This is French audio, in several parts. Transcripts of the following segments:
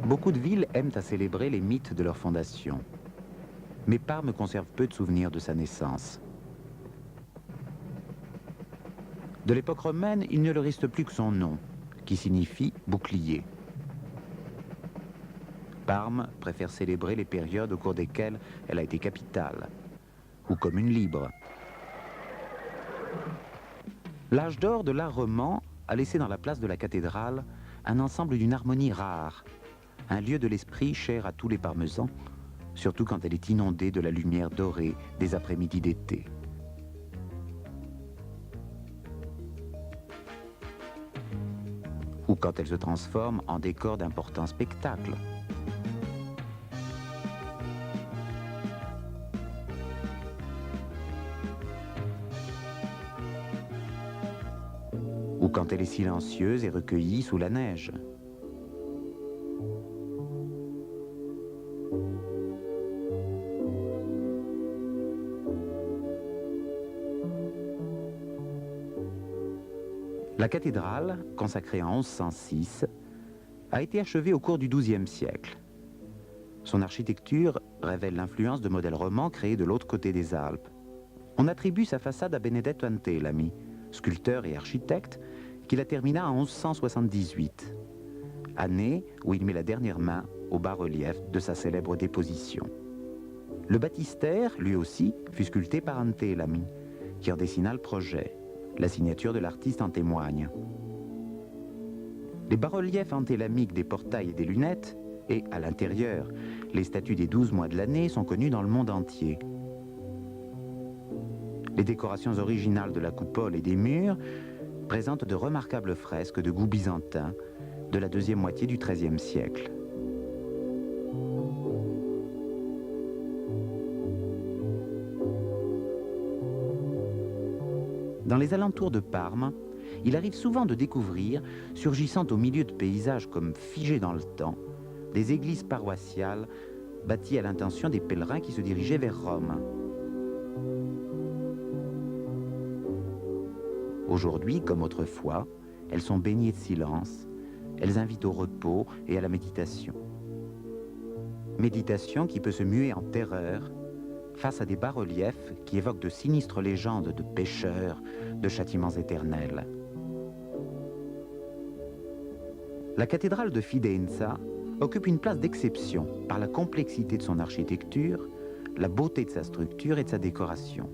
Beaucoup de villes aiment à célébrer les mythes de leur fondation. Mais Parme conserve peu de souvenirs de sa naissance. De l'époque romaine, il ne leur reste plus que son nom, qui signifie bouclier. Parme préfère célébrer les périodes au cours desquelles elle a été capitale, ou commune libre. L'âge d'or de l'art roman a laissé dans la place de la cathédrale un ensemble d'une harmonie rare, un lieu de l'esprit cher à tous les Parmesans, surtout quand elle est inondée de la lumière dorée des après-midi d'été. Ou quand elle se transforme en décor d'importants spectacles. Ou quand elle est silencieuse et recueillie sous la neige. La cathédrale, consacrée en 1106, a été achevée au cours du XIIe siècle. Son architecture révèle l'influence de modèles romans créés de l'autre côté des Alpes. On attribue sa façade à Benedetto Antelami, sculpteur et architecte, qui la termina en 1178, année où il met la dernière main au bas-relief de sa célèbre déposition. Le baptistère, lui aussi, fut sculpté par Antelami, qui en dessina le projet. La signature de l'artiste en témoigne. Les bas-reliefs antélamiques des portails et des lunettes, et, à l'intérieur, les statues des 12 mois de l'année sont connues dans le monde entier. Les décorations originales de la coupole et des murs présentent de remarquables fresques de goût byzantin de la deuxième moitié du XIIIe siècle. Dans les alentours de Parme, il arrive souvent de découvrir, surgissant au milieu de paysages comme figés dans le temps, des églises paroissiales bâties à l'intention des pèlerins qui se dirigeaient vers Rome. Aujourd'hui, comme autrefois, elles sont baignées de silence, elles invitent au repos et à la méditation. Méditation qui peut se muer en terreur face à des bas-reliefs qui évoquent de sinistres légendes de pécheurs, de châtiments éternels. La cathédrale de Fidenza occupe une place d'exception par la complexité de son architecture, la beauté de sa structure et de sa décoration.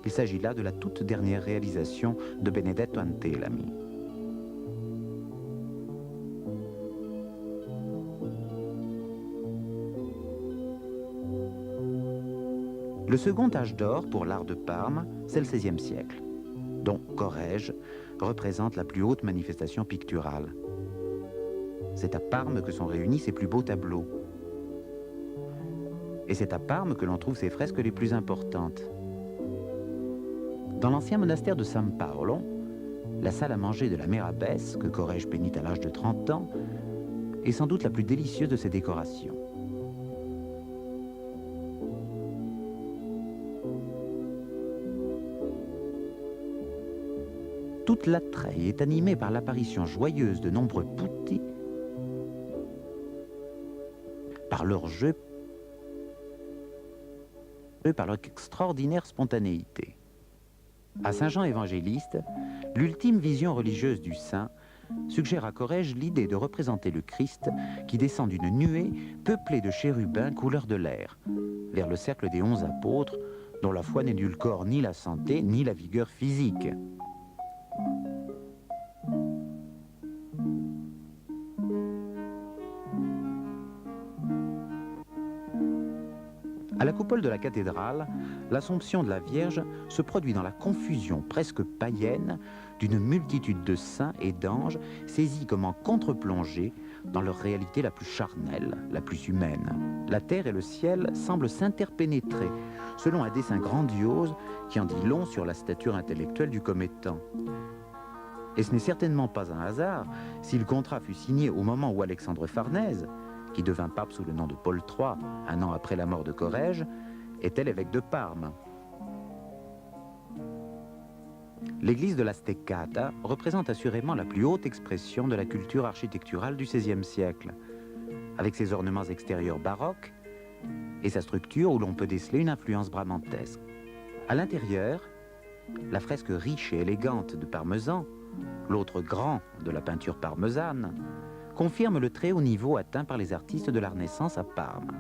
Il s'agit là de la toute dernière réalisation de Benedetto Antelami. Le second âge d'or pour l'art de Parme, c'est le XVIe siècle, dont Corrège représente la plus haute manifestation picturale. C'est à Parme que sont réunis ses plus beaux tableaux. Et c'est à Parme que l'on trouve ses fresques les plus importantes. Dans l'ancien monastère de San Paolo, la salle à manger de la mère abbesse, que Corrège peignit à l'âge de 30 ans, est sans doute la plus délicieuse de ses décorations. Toute la treille est animée par l'apparition joyeuse de nombreux putti, par leur jeu, par leur extraordinaire spontanéité. À Saint Jean évangéliste, l'ultime vision religieuse du saint suggère à Corrège l'idée de représenter le Christ qui descend d'une nuée peuplée de chérubins couleur de l'air, vers le cercle des 11 apôtres, dont la foi n'édulcore ni la santé ni la vigueur physique. À la coupole de la cathédrale, l'Assomption de la Vierge se produit dans la confusion presque païenne d'une multitude de saints et d'anges saisis comme en contre-plongée dans leur réalité la plus charnelle, la plus humaine. La terre et le ciel semblent s'interpénétrer selon un dessin grandiose qui en dit long sur la stature intellectuelle du commettant. Et ce n'est certainement pas un hasard si le contrat fut signé au moment où Alexandre Farnèse, qui devint pape sous le nom de Paul III, un an après la mort de Corrège, était l'évêque de Parme. L'église de la Steccata représente assurément la plus haute expression de la culture architecturale du XVIe siècle, avec ses ornements extérieurs baroques et sa structure où l'on peut déceler une influence bramantesque. À l'intérieur, la fresque riche et élégante de Parmesan, l'autre grand de la peinture parmesane, confirme le très haut niveau atteint par les artistes de la Renaissance à Parme.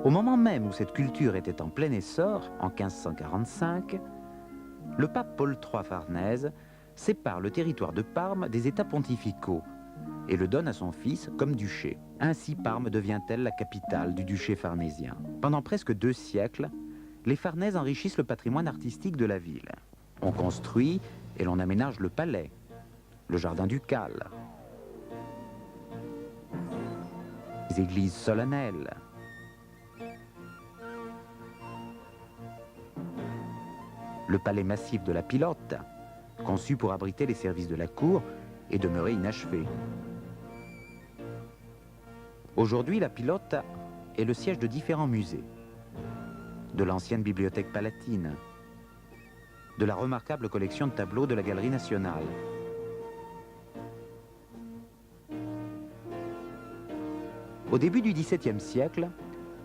Au moment même où cette culture était en plein essor, en 1545, le pape Paul III Farnèse sépare le territoire de Parme des États pontificaux et le donne à son fils comme duché. Ainsi Parme devient-elle la capitale du duché farnésien. Pendant presque 2 siècles, les Farnèses enrichissent le patrimoine artistique de la ville. On construit et l'on aménage le palais, le jardin ducal, les églises solennelles, le palais massif de la Pilote, conçu pour abriter les services de la cour et demeurer inachevé. Aujourd'hui, la Pilote est le siège de différents musées, de l'ancienne bibliothèque palatine, de la remarquable collection de tableaux de la Galerie nationale. Au début du XVIIe siècle,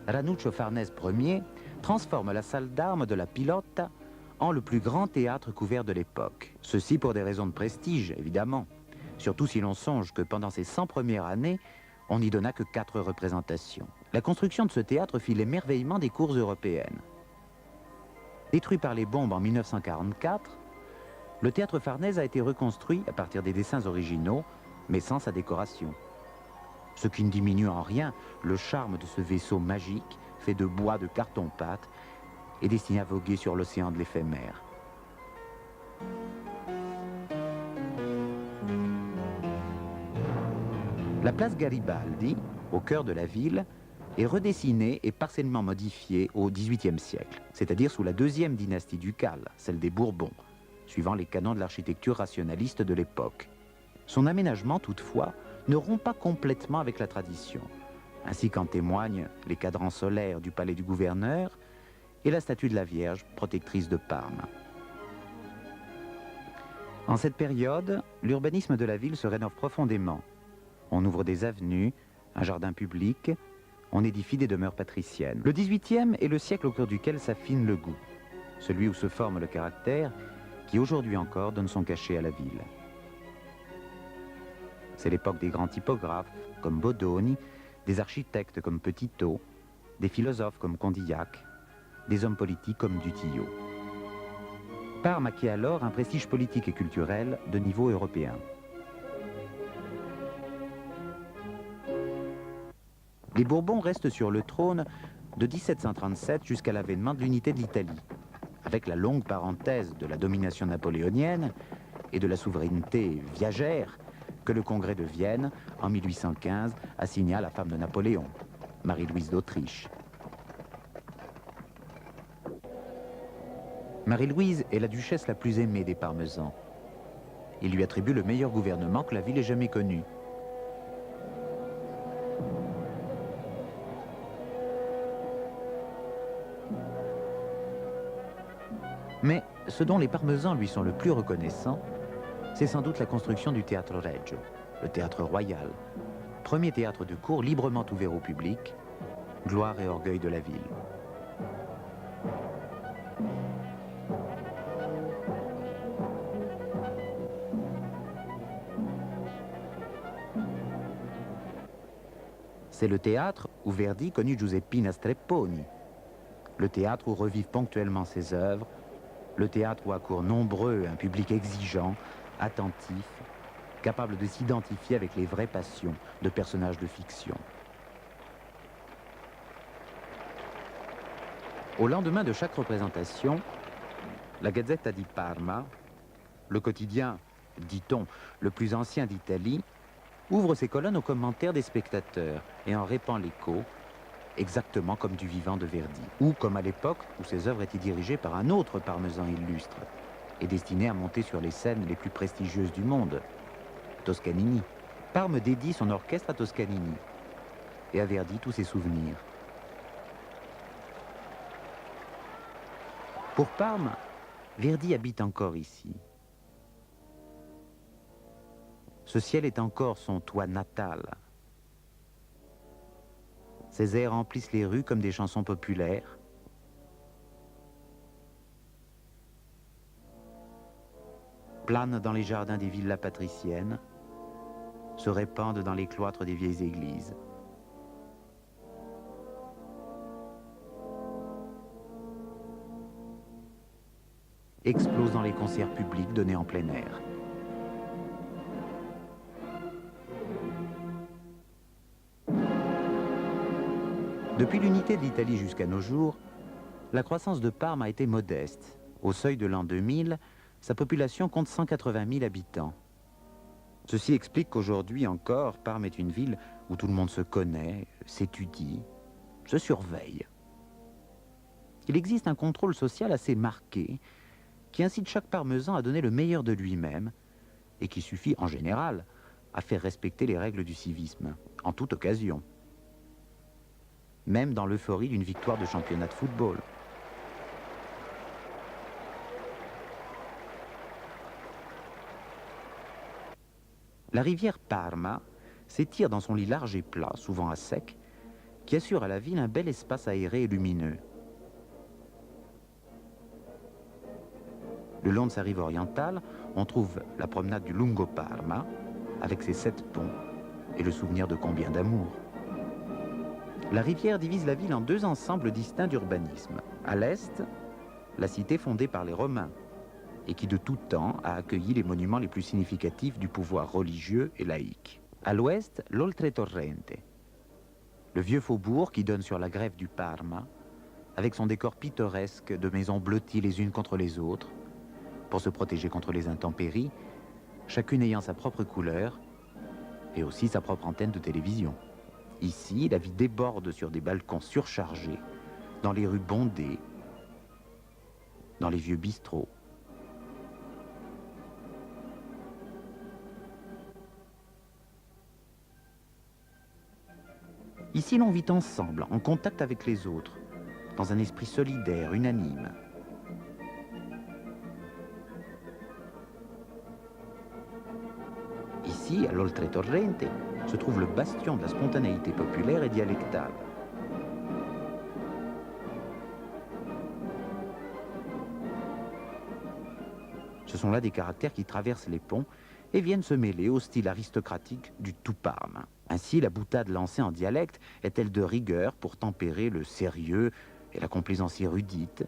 Ranuccio Farnèse Ier transforme la salle d'armes de la Pilote en le plus grand théâtre couvert de l'époque. Ceci pour des raisons de prestige, évidemment, surtout si l'on songe que pendant ces 100 premières années, on n'y donna que 4 représentations. La construction de ce théâtre fit l'émerveillement des cours européennes. Détruit par les bombes en 1944, le théâtre Farnèse a été reconstruit à partir des dessins originaux, mais sans sa décoration. Ce qui ne diminue en rien le charme de ce vaisseau magique fait de bois de carton-pâte et destiné à voguer sur l'océan de l'éphémère. La place Garibaldi, au cœur de la ville, est redessinée et partiellement modifiée au XVIIIe siècle, c'est-à-dire sous la 2e dynastie ducale, celle des Bourbons, suivant les canons de l'architecture rationaliste de l'époque. Son aménagement, toutefois, ne rompt pas complètement avec la tradition, ainsi qu'en témoignent les cadrans solaires du palais du gouverneur et la statue de la Vierge, protectrice de Parme. En cette période, l'urbanisme de la ville se rénove profondément. On ouvre des avenues, un jardin public, on édifie des demeures patriciennes. Le XVIIIe est le siècle au cours duquel s'affine le goût, celui où se forme le caractère qui aujourd'hui encore donne son cachet à la ville. C'est l'époque des grands typographes comme Bodoni, des architectes comme Petitot, des philosophes comme Condillac, des hommes politiques comme Dutillot. Parme acquiert alors un prestige politique et culturel de niveau européen. Les Bourbons restent sur le trône de 1737 jusqu'à l'avènement de l'unité de l'Italie, avec la longue parenthèse de la domination napoléonienne et de la souveraineté viagère que le Congrès de Vienne, en 1815, assigna à la femme de Napoléon, Marie-Louise d'Autriche. Marie-Louise est la duchesse la plus aimée des Parmesans. Il lui attribue le meilleur gouvernement que la ville ait jamais connu. Mais ce dont les Parmesans lui sont le plus reconnaissants, c'est sans doute la construction du Teatro Regio, le théâtre royal, premier théâtre de cour librement ouvert au public, gloire et orgueil de la ville. C'est le théâtre où Verdi connut Giuseppina Strepponi, le théâtre où revivent ponctuellement ses œuvres, le théâtre où accourent nombreux un public exigeant, attentif, capable de s'identifier avec les vraies passions de personnages de fiction. Au lendemain de chaque représentation, la Gazzetta di Parma, le quotidien, dit-on, le plus ancien d'Italie, ouvre ses colonnes aux commentaires des spectateurs et en répand l'écho, exactement comme du vivant de Verdi, ou comme à l'époque où ses œuvres étaient dirigées par un autre parmesan illustre et destiné à monter sur les scènes les plus prestigieuses du monde, Toscanini. Parme dédie son orchestre à Toscanini et à Verdi tous ses souvenirs. Pour Parme, Verdi habite encore ici. Ce ciel est encore son toit natal. Ses airs remplissent les rues comme des chansons populaires. Planent dans les jardins des villas patriciennes, se répandent dans les cloîtres des vieilles églises. Explosent dans les concerts publics donnés en plein air. Depuis l'unité de l'Italie jusqu'à nos jours, la croissance de Parme a été modeste. Au seuil de l'an 2000, sa population compte 180 000 habitants. Ceci explique qu'aujourd'hui encore, Parme est une ville où tout le monde se connaît, s'étudie, se surveille. Il existe un contrôle social assez marqué qui incite chaque Parmesan à donner le meilleur de lui-même et qui suffit en général à faire respecter les règles du civisme, en toute occasion. Même dans l'euphorie d'une victoire de championnat de football. La rivière Parma s'étire dans son lit large et plat, souvent à sec, qui assure à la ville un bel espace aéré et lumineux. Le long de sa rive orientale, on trouve la promenade du Lungo Parma, avec ses 7 ponts, et le souvenir de combien d'amour. La rivière divise la ville en 2 ensembles distincts d'urbanisme. À l'est, la cité fondée par les Romains, et qui de tout temps a accueilli les monuments les plus significatifs du pouvoir religieux et laïque. À l'ouest, l'Oltretorrente, le vieux faubourg qui donne sur la grève du Parma, avec son décor pittoresque de maisons blotties les unes contre les autres, pour se protéger contre les intempéries, chacune ayant sa propre couleur, et aussi sa propre antenne de télévision. Ici, la vie déborde sur des balcons surchargés, dans les rues bondées, dans les vieux bistrots. Ici, l'on vit ensemble, en contact avec les autres, dans un esprit solidaire, unanime. Ici, à l'Oltretorrente, se trouve le bastion de la spontanéité populaire et dialectale. Ce sont là des caractères qui traversent les ponts et viennent se mêler au style aristocratique du tout Parme. Ainsi, la boutade lancée en dialecte est-elle de rigueur pour tempérer le sérieux et la complaisance érudite,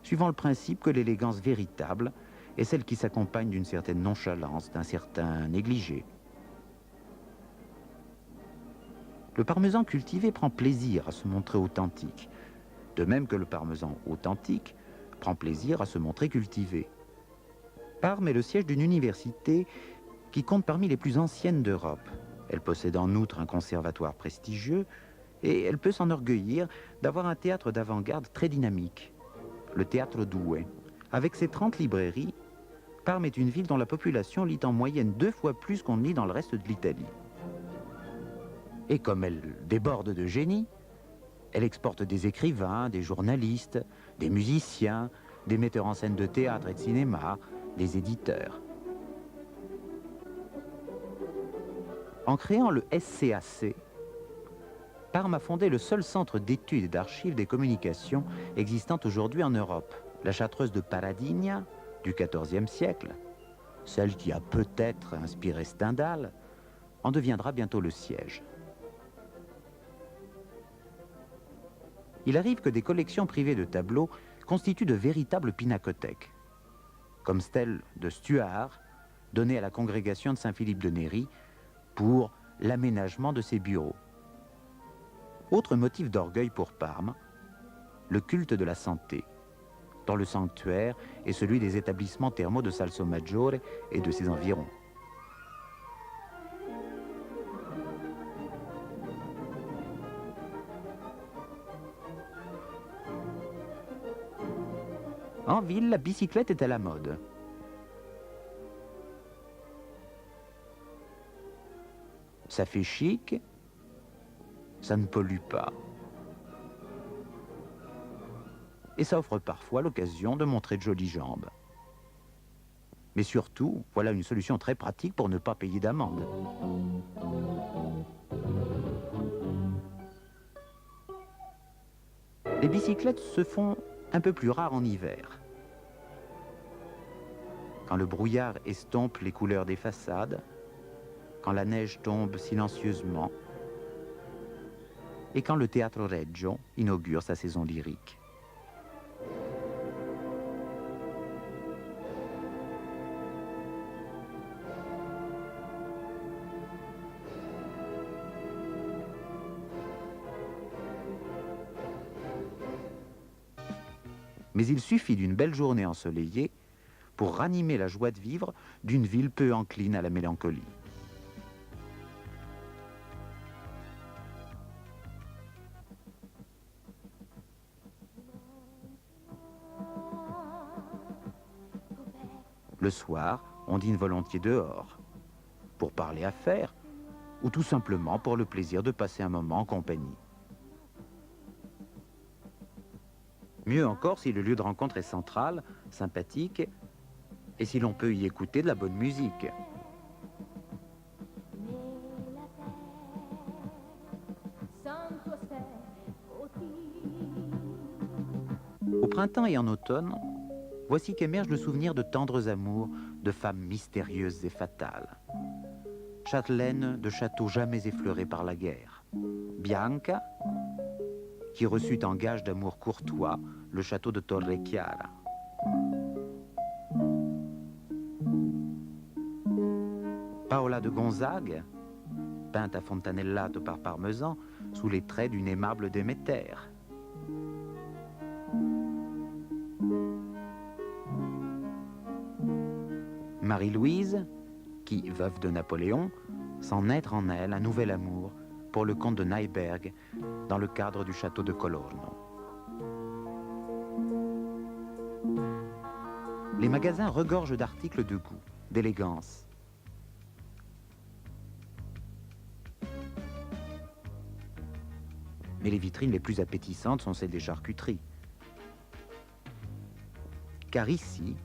suivant le principe que l'élégance véritable est celle qui s'accompagne d'une certaine nonchalance, d'un certain négligé. Le parmesan cultivé prend plaisir à se montrer authentique, de même que le parmesan authentique prend plaisir à se montrer cultivé. Parme est le siège d'une université qui compte parmi les plus anciennes d'Europe. Elle possède en outre un conservatoire prestigieux et elle peut s'enorgueillir d'avoir un théâtre d'avant-garde très dynamique, le Teatro Due. Avec ses 30 librairies, Parme est une ville dont la population lit en moyenne 2 fois plus qu'on ne lit dans le reste de l'Italie. Et comme elle déborde de génie, elle exporte des écrivains, des journalistes, des musiciens, des metteurs en scène de théâtre et de cinéma, des éditeurs. En créant le SCAC, Parme a fondé le seul centre d'études et d'archives des communications existant aujourd'hui en Europe. La chartreuse de Paradigna, du XIVe siècle, celle qui a peut-être inspiré Stendhal, en deviendra bientôt le siège. Il arrive que des collections privées de tableaux constituent de véritables pinacothèques, comme celle de Stuart, donnée à la congrégation de Saint-Philippe de Néri pour l'aménagement de ses bureaux. Autre motif d'orgueil pour Parme, le culte de la santé, dont le sanctuaire est celui des établissements thermaux de Salsomaggiore et de ses environs. En ville, la bicyclette est à la mode. Ça fait chic, ça ne pollue pas. Et ça offre parfois l'occasion de montrer de jolies jambes. Mais surtout, voilà une solution très pratique pour ne pas payer d'amende. Les bicyclettes se font un peu plus rares en hiver. Quand le brouillard estompe les couleurs des façades, quand la neige tombe silencieusement, et quand le Teatro Regio inaugure sa saison lyrique. Mais il suffit d'une belle journée ensoleillée pour ranimer la joie de vivre d'une ville peu encline à la mélancolie. Le soir, on dîne volontiers dehors, pour parler affaires, ou tout simplement pour le plaisir de passer un moment en compagnie. Mieux encore si le lieu de rencontre est central, sympathique, et si l'on peut y écouter de la bonne musique. Au printemps et en automne, voici qu'émergent le souvenir de tendres amours, de femmes mystérieuses et fatales. Châtelaine de châteaux jamais effleurés par la guerre. Bianca, qui reçut en gage d'amour courtois le château de Torre-Chiara. Paola de Gonzague, peinte à Fontanellato par Parmesan, sous les traits d'une aimable Déméter. Marie-Louise, qui, veuve de Napoléon, sent naître en elle un nouvel amour pour le comte de Neiberg dans le cadre du château de Colorno. Les magasins regorgent d'articles de goût, d'élégance. Mais les vitrines les plus appétissantes sont celles des charcuteries. Car ici,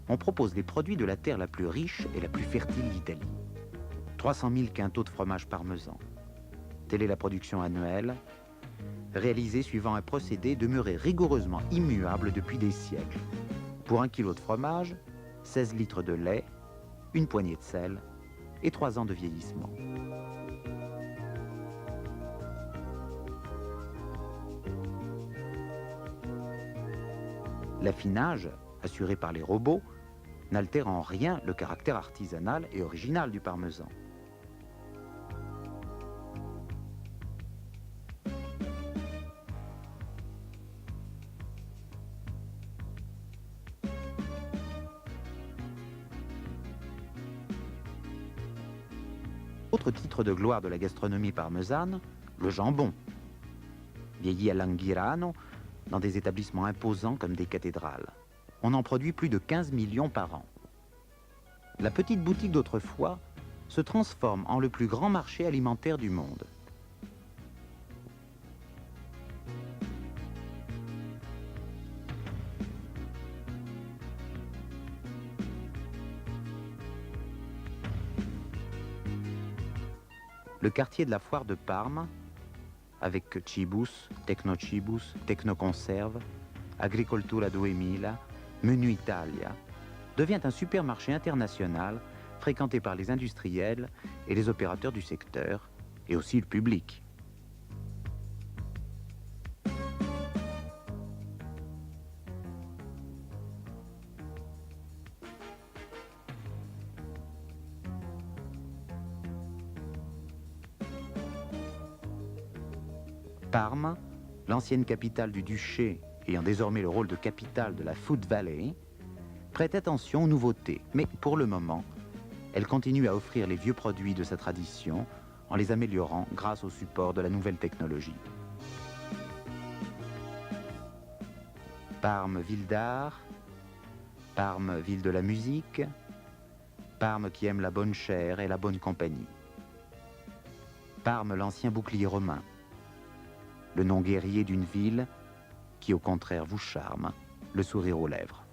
on propose les produits de la terre la plus riche et la plus fertile d'Italie. 300 000 quintaux de fromage parmesan. Telle est la production annuelle, réalisée suivant un procédé demeuré rigoureusement immuable depuis des siècles. Pour 1 kilo de fromage, 16 litres de lait, une poignée de sel et 3 ans de vieillissement. L'affinage, assuré par les robots, n'altère en rien le caractère artisanal et original du parmesan. Autre titre de gloire de la gastronomie parmesane, le jambon. Vieilli à l'Anghirano, dans des établissements imposants comme des cathédrales. On en produit plus de 15 millions par an. La petite boutique d'autrefois se transforme en le plus grand marché alimentaire du monde. Le quartier de la foire de Parme, avec Cibus, Tecnocibus, Tecnoconserve, Agricoltura 2000, Menu Italia, devient un supermarché international fréquenté par les industriels et les opérateurs du secteur, et aussi le public. Parme, l'ancienne capitale du duché ayant désormais le rôle de capitale de la Food Valley, prête attention aux nouveautés, mais pour le moment, elle continue à offrir les vieux produits de sa tradition en les améliorant grâce au support de la nouvelle technologie. Parme, ville d'art, Parme, ville de la musique, Parme qui aime la bonne chère et la bonne compagnie. Parme, l'ancien bouclier romain, le nom guerrier d'une ville qui au contraire vous charme, le sourire aux lèvres.